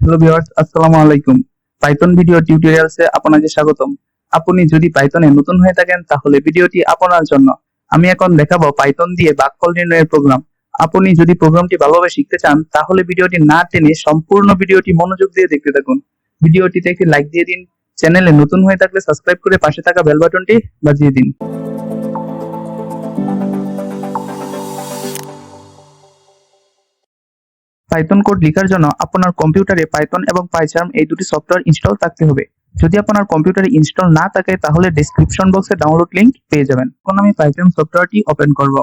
Hello viewers, আসসালামু আলাইকুম। Python video টিউটোরিয়ালসে আপনাকে স্বাগতম। আপনি যদি পাইথনে নতুন হয়ে থাকেন তাহলে ভিডিওটি আপনার জন্য। আমি এখন দেখাবো পাইথন দিয়ে ভাগফল নির্ণয়ের প্রোগ্রাম। আপনি যদি প্রোগ্রামটি ভালোভাবে শিখতে চান তাহলে ভিডিওটি না টেনে সম্পূর্ণ ভিডিওটি মনোযোগ দিয়ে দেখতে থাকুন। ভিডিওটিতে একটি লাইক দিয়ে দিন। চ্যানেলে নতুন হয়ে থাকলে সাবস্ক্রাইব করে পাশে থাকা বেল বাটনটি বাজিয়ে দিন। পাইথন কোড লেখার জন্য আপনার কম্পিউটারে পাইথন এবং পাইচার্ম এই দুটি সফটওয়্যার ইনস্টল থাকতে হবে। যদি আপনার কম্পিউটারে ইনস্টল না থাকে তাহলে ডেসক্রিপশন বক্সে ডাউনলোড লিংক পেয়ে যাবেন। এখন আমি পাইথন সফটওয়্যারটি ওপেন করব।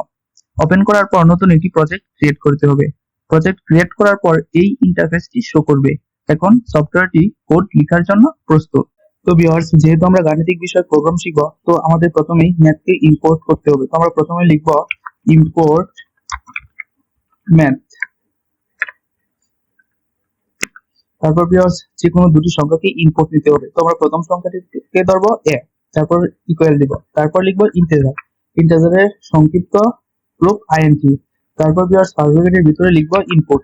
ওপেন করার পর নতুন একটি প্রজেক্ট ক্রিয়েট করতে হবে। প্রজেক্ট ক্রিয়েট করার পর এই ইন্টারফেসটি শো করবে। এখন সফটওয়্যারটি কোড লেখার জন্য প্রস্তুত। তো ভিউয়ার্স, যেহেতু আমরা গাণিতিক বিষয়ে প্রোগ্রাম শিখব, তো আমাদের প্রথমেই ম্যাথকে ইম্পোর্ট করতে হবে। তো আমরা প্রথমে লিখব ইম্পোর্ট ম্যাথ। তারপর ভিউয়ার্স, যে কোনো দুটি সংখ্যাকে ইনপুট নিতে হবে। তো আমরা প্রথম সংখ্যাটিকে ধরবো a, তারপর ইকুয়াল দিব, তারপর লিখবো ইন্টিজার। ইন্টিজারের সংক্ষিপ্ত রূপ int। তারপর ভিউয়ার্স, ফার্স্ট ব্র্যাকেটের ভিতরে লিখবো ইনপুট।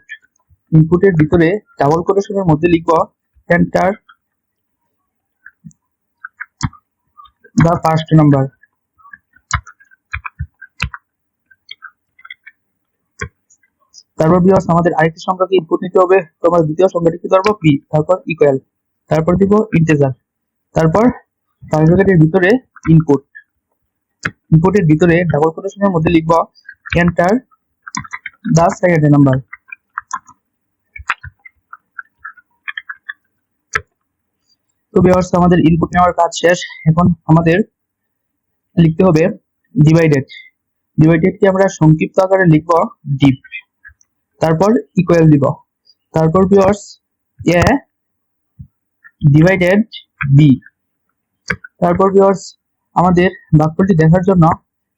ইনপুটের ভিতরে ডাবল কোটেশনের মধ্যে লিখবো এন্টার দা ফার্স্ট নাম্বার। তারপর ভিউয়ার্স, আমাদের আরেকটি সংখ্যাকে ইনপুট নিতে হবে। তো আমরা দ্বিতীয় সংখ্যাটিকে ধরবো p, তারপর ইকুয়াল, তারপর দিব ইন্টিজার, তারপর ফার্স্ট ব্র্যাকেটের ভিতরে ইনপুট। ইনপুটের ভিতরে ডাবল কোটেশনের মধ্যে লিখব এন্টার দা সেকেন্ড নাম্বার। তো ভিউয়ার্স, আমাদের ইনপুট নেওয়ার কাজ শেষ। এখন আমাদের লিখতে হবে ডিভাইডেড। ডিভাইডেডকে আমরা সংক্ষিপ্ত আকারে লিখব ডিপ, তারপর ইকুয়াল দিব, তারপর ভিউয়ার্স a ডিভাইডেড b। তারপর ভিউয়ার্স, আমাদের ভাগফলটি দেখার জন্য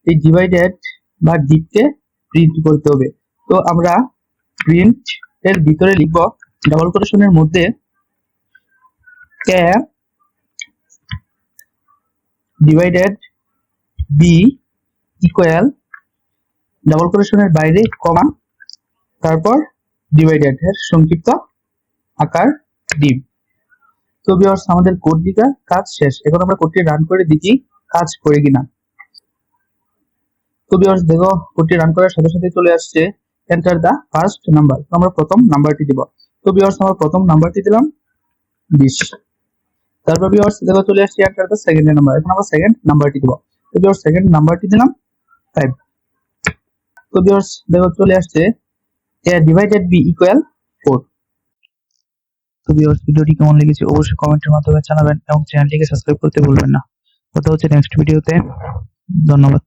এই ডিভাইডেড বা ডিপকে প্রিন্ট করতে হবে। তো আমরা প্রিন্ট এর ভিতরে লিখব ডাবল কোটেশনের মধ্যে a divided b equal, double কোটেশনের বাইরে কমা, তারপর ডিভাইডেড এর সংক্ষিপ্ত আকার ডিপ। তো ভিউয়ার্স, আমাদের কোড লেখার কাজ শেষ। এখন আমরা কোডটি রান করে দেখি কাজ করে কিনা। তো ভিউয়ার্স, দেখো কোডটি রান করার সাথে সাথে চলে আসছে এন্টার দা ফার্স্ট নাম্বার। তো আমরা প্রথম নাম্বারটি দিব। তো ভিউয়ার্স, আমরা প্রথম নাম্বারটি দিলাম 20। তারপর ভিউয়ার্স, দেখো চলে আসছে এন্টার দা সেকেন্ড নাম্বার। এখন আমরা সেকেন্ড নাম্বারটি দিব। তো ভিউয়ার্স, সেকেন্ড নাম্বারটি দিলাম 5। তো ভিউয়ার্স, দেখো চলে আসছে a ডিভাইডেড b ইকুয়াল 4। তো ভিউয়ার্স, ভিডিওটি কেমন লেগেছে অবশ্যই কমেন্টের মাধ্যমে জানাবেন এবং চ্যানেলটিকে সাবস্ক্রাইব করতে ভুলবেন না। কথা হচ্ছে নেক্সট ভিডিওতে। ধন্যবাদ।